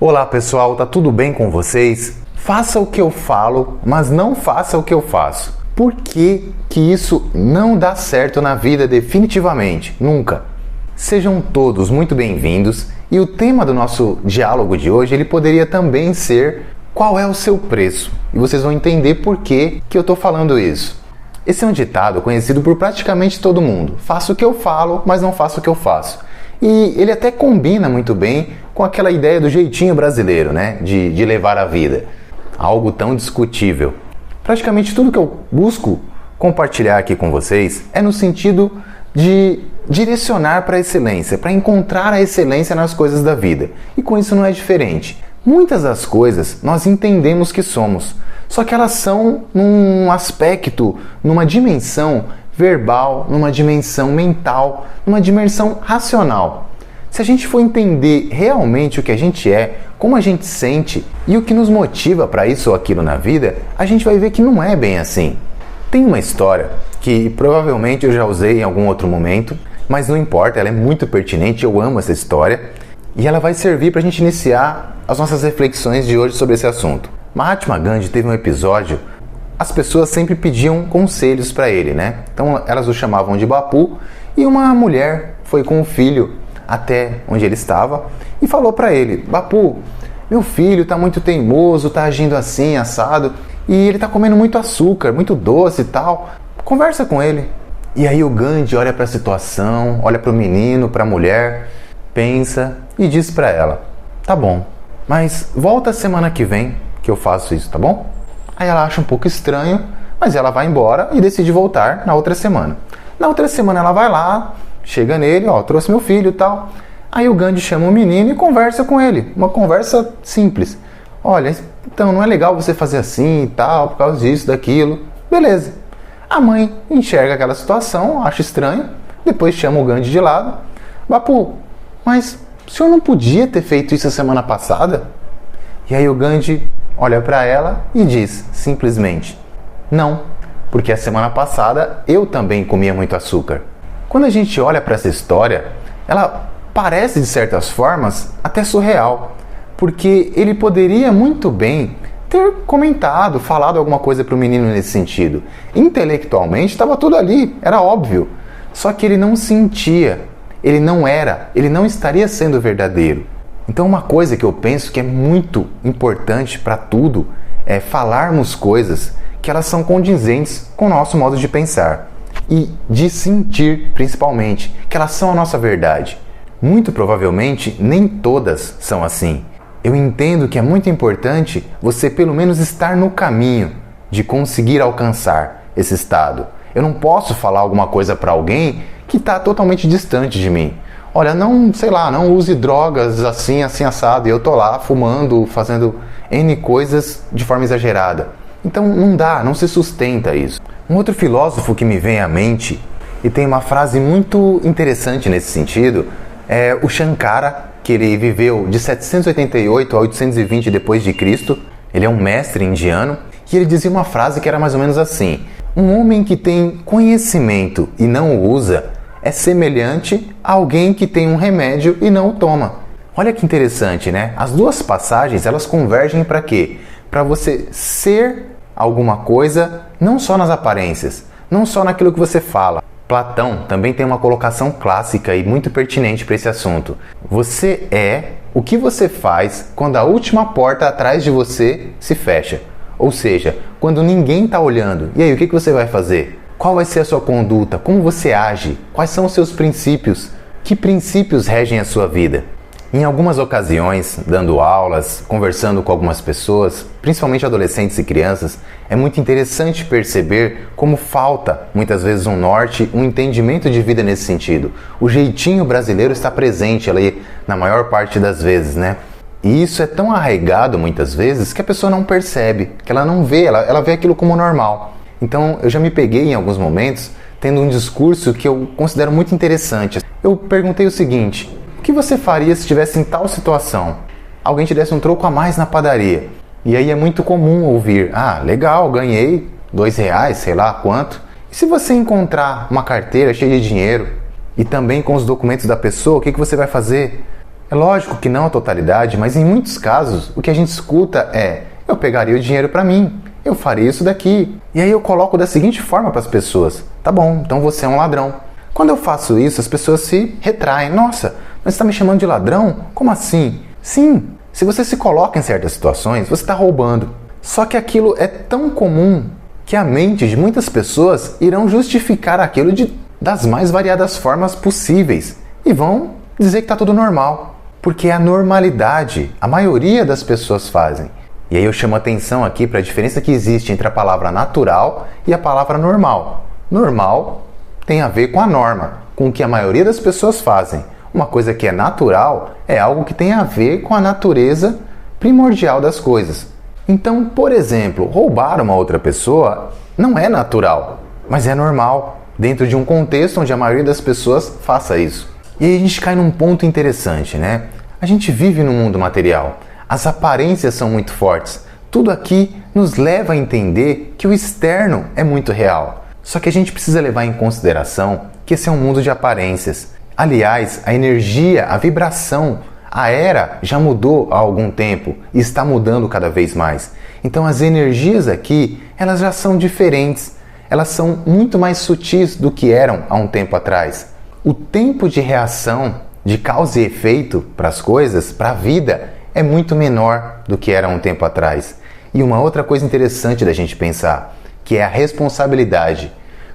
Olá pessoal, tá tudo bem com vocês? Faça o que eu falo, mas não faça o que eu faço. Por que isso não dá certo na vida definitivamente? Nunca. Sejam todos muito bem-vindos e o tema do nosso diálogo de hoje ele poderia também ser qual é o seu preço? E vocês vão entender por que eu tô falando isso. Esse é um ditado conhecido por praticamente todo mundo. Faço o que eu falo, mas não faço o que eu faço. E ele até combina muito bem com aquela ideia do jeitinho brasileiro, né? De levar a vida. Algo tão discutível. Praticamente tudo que eu busco compartilhar aqui com vocês é no sentido de direcionar para a excelência, para encontrar a excelência nas coisas da vida. E com isso não é diferente. Muitas das coisas nós entendemos que somos, só que elas são num aspecto, numa dimensão verbal, numa dimensão mental, numa dimensão racional. Se a gente for entender realmente o que a gente é, como a gente sente e o que nos motiva para isso ou aquilo na vida, a gente vai ver que não é bem assim. Tem uma história que provavelmente eu já usei em algum outro momento, mas não importa, ela é muito pertinente, eu amo essa história e ela vai servir para a gente iniciar as nossas reflexões de hoje sobre esse assunto. Mahatma Gandhi teve um episódio. As pessoas sempre pediam conselhos para ele, né? Então elas o chamavam de Bapu e uma mulher foi com o filho até onde ele estava e falou para ele: Bapu, meu filho está muito teimoso, está agindo assim, assado, e ele está comendo muito açúcar, muito doce e tal. Conversa com ele. E aí o Gandhi olha para a situação, olha para o menino, para a mulher, pensa e diz para ela: tá bom, mas volta semana que vem que eu faço isso, tá bom? Aí ela acha um pouco estranho, mas ela vai embora e decide voltar na outra semana. Na outra semana ela vai lá, chega nele, trouxe meu filho e tal. Aí o Gandhi chama o menino e conversa com ele. Uma conversa simples. Olha, então não é legal você fazer assim e tal, por causa disso, daquilo. Beleza. A mãe enxerga aquela situação, acha estranho, depois chama o Gandhi de lado. Bapu, mas o senhor não podia ter feito isso a semana passada? E aí o Gandhi olha para ela e diz simplesmente: não, porque a semana passada eu também comia muito açúcar. Quando a gente olha para essa história, ela parece de certas formas até surreal, porque ele poderia muito bem ter comentado, falado alguma coisa para o menino nesse sentido. Intelectualmente estava tudo ali, era óbvio, só que ele não sentia, ele não estaria sendo verdadeiro. Então uma coisa que eu penso que é muito importante para tudo é falarmos coisas que elas são condizentes com o nosso modo de pensar e de sentir, principalmente, que elas são a nossa verdade. Muito provavelmente nem todas são assim. Eu entendo que é muito importante você pelo menos estar no caminho de conseguir alcançar esse estado. Eu não posso falar alguma coisa para alguém que está totalmente distante de mim. Olha, não use drogas assim assado, e eu tô lá fumando, fazendo N coisas de forma exagerada. Então não dá, não se sustenta isso. Um outro filósofo que me vem à mente, e tem uma frase muito interessante nesse sentido, é o Shankara, que ele viveu de 788 a 820 depois de Cristo. Ele é um mestre indiano, e ele dizia uma frase que era mais ou menos assim: um homem que tem conhecimento e não o usa é semelhante a alguém que tem um remédio e não o toma. Olha que interessante, né? As duas passagens, elas convergem para quê? Para você ser alguma coisa, não só nas aparências, não só naquilo que você fala. Platão também tem uma colocação clássica e muito pertinente para esse assunto. Você é o que você faz quando a última porta atrás de você se fecha. Ou seja, quando ninguém está olhando. E aí, o que você vai fazer? Qual vai ser a sua conduta? Como você age? Quais são os seus princípios? Que princípios regem a sua vida? Em algumas ocasiões, dando aulas, conversando com algumas pessoas, principalmente adolescentes e crianças, é muito interessante perceber como falta, muitas vezes, um norte, um entendimento de vida nesse sentido. O jeitinho brasileiro está presente ali na maior parte das vezes, né? E isso é tão arraigado, muitas vezes, que a pessoa não percebe, que ela não vê, ela vê aquilo como normal. Então, eu já me peguei em alguns momentos tendo um discurso que eu considero muito interessante. Eu perguntei o seguinte: o que você faria se estivesse em tal situação? Alguém te desse um troco a mais na padaria. E aí é muito comum ouvir: ah, legal, ganhei R$2, sei lá quanto. E se você encontrar uma carteira cheia de dinheiro e também com os documentos da pessoa, o que você vai fazer? É lógico que não a totalidade, mas em muitos casos o que a gente escuta é: eu pegaria o dinheiro para mim, eu faria isso daqui. E aí eu coloco da seguinte forma para as pessoas: tá bom, então você é um ladrão. Quando eu faço isso, as pessoas se retraem. Nossa, mas você está me chamando de ladrão? Como assim? Sim, se você se coloca em certas situações, você está roubando. Só que aquilo é tão comum que a mente de muitas pessoas irão justificar aquilo das mais variadas formas possíveis e vão dizer que está tudo normal. Porque é a normalidade, a maioria das pessoas fazem. E aí eu chamo a atenção aqui para a diferença que existe entre a palavra natural e a palavra normal. Normal tem a ver com a norma, com o que a maioria das pessoas fazem. Uma coisa que é natural é algo que tem a ver com a natureza primordial das coisas. Então, por exemplo, roubar uma outra pessoa não é natural, mas é normal, dentro de um contexto onde a maioria das pessoas faça isso. E aí a gente cai num ponto interessante, né? A gente vive no mundo material. As aparências são muito fortes. Tudo aqui nos leva a entender que o externo é muito real. Só que a gente precisa levar em consideração que esse é um mundo de aparências. Aliás, a energia, a vibração, a era já mudou há algum tempo e está mudando cada vez mais. Então as energias aqui, elas já são diferentes. Elas são muito mais sutis do que eram há um tempo atrás. O tempo de reação, de causa e efeito para as coisas, para a vida, é muito menor do que era há um tempo atrás. E uma outra coisa interessante da gente pensar, que é a responsabilidade.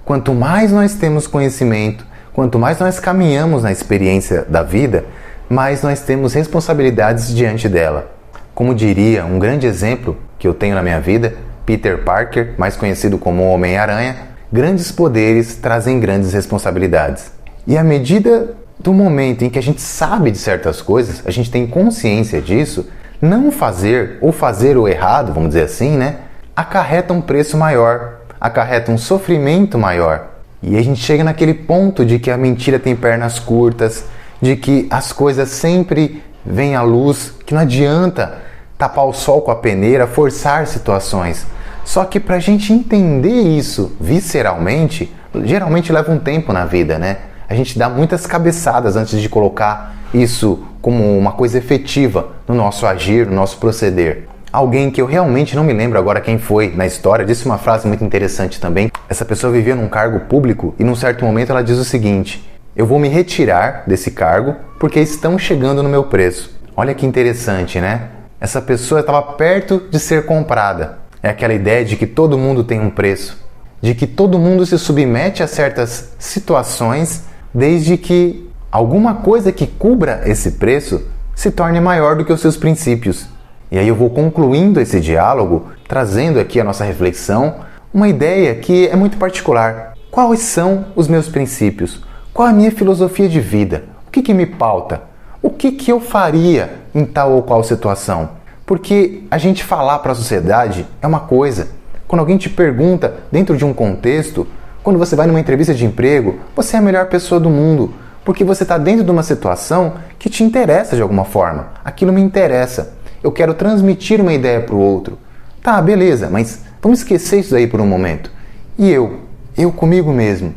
Quanto mais nós temos conhecimento, quanto mais nós caminhamos na experiência da vida, mais nós temos responsabilidades diante dela. Como diria um grande exemplo que eu tenho na minha vida, Peter Parker, mais conhecido como Homem-Aranha, grandes poderes trazem grandes responsabilidades. E à medida do momento em que a gente sabe de certas coisas, a gente tem consciência disso, não fazer ou fazer o errado, vamos dizer assim, né, acarreta um preço maior, acarreta um sofrimento maior. E a gente chega naquele ponto de que a mentira tem pernas curtas, de que as coisas sempre vêm à luz, que não adianta tapar o sol com a peneira, forçar situações. Só que para a gente entender isso visceralmente, geralmente leva um tempo na vida, né? A gente dá muitas cabeçadas antes de colocar isso como uma coisa efetiva no nosso agir, no nosso proceder. Alguém que eu realmente não me lembro agora quem foi na história, disse uma frase muito interessante também. Essa pessoa vivia num cargo público e num certo momento ela diz o seguinte: eu vou me retirar desse cargo porque estão chegando no meu preço. Olha que interessante, né? Essa pessoa estava perto de ser comprada. É aquela ideia de que todo mundo tem um preço, de que todo mundo se submete a certas situações desde que alguma coisa que cubra esse preço se torne maior do que os seus princípios. E aí eu vou concluindo esse diálogo, trazendo aqui a nossa reflexão, uma ideia que é muito particular. Quais são os meus princípios? Qual a minha filosofia de vida? O que me pauta? O que eu faria em tal ou qual situação? Porque a gente falar para a sociedade é uma coisa. Quando alguém te pergunta dentro de um contexto, quando você vai numa entrevista de emprego, você é a melhor pessoa do mundo, porque você está dentro de uma situação que te interessa de alguma forma. Aquilo me interessa. Eu quero transmitir uma ideia para o outro. Tá, beleza, mas vamos esquecer isso daí por um momento. E eu comigo mesmo.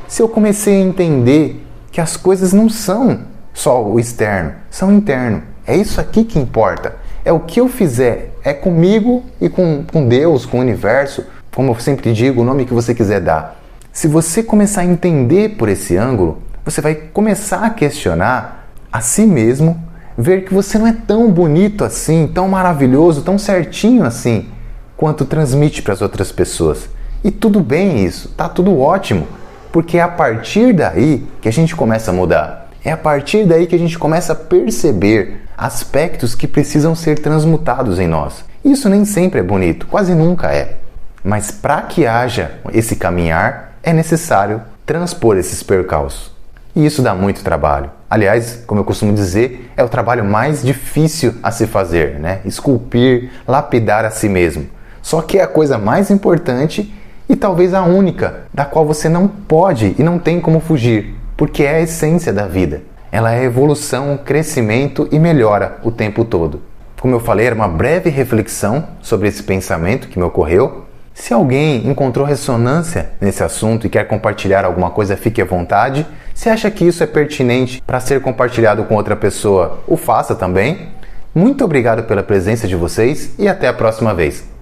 Se eu comecei a entender que as coisas não são só o externo, são interno. É isso aqui que importa. É o que eu fizer. É comigo e com Deus, com o universo, como eu sempre digo, o nome que você quiser dar. Se você começar a entender por esse ângulo, você vai começar a questionar a si mesmo, ver que você não é tão bonito assim, tão maravilhoso, tão certinho assim, quanto transmite para as outras pessoas. E tudo bem isso, tá tudo ótimo, porque é a partir daí que a gente começa a mudar. É a partir daí que a gente começa a perceber aspectos que precisam ser transmutados em nós. Isso nem sempre é bonito, quase nunca é. Mas para que haja esse caminhar, é necessário transpor esses percalços. E isso dá muito trabalho. Aliás, como eu costumo dizer, é o trabalho mais difícil a se fazer, né? Esculpir, lapidar a si mesmo. Só que é a coisa mais importante e talvez a única, da qual você não pode e não tem como fugir, porque é a essência da vida. Ela é evolução, crescimento e melhora o tempo todo. Como eu falei, era uma breve reflexão sobre esse pensamento que me ocorreu. Se alguém encontrou ressonância nesse assunto e quer compartilhar alguma coisa, fique à vontade. Se acha que isso é pertinente para ser compartilhado com outra pessoa, o faça também. Muito obrigado pela presença de vocês e até a próxima vez.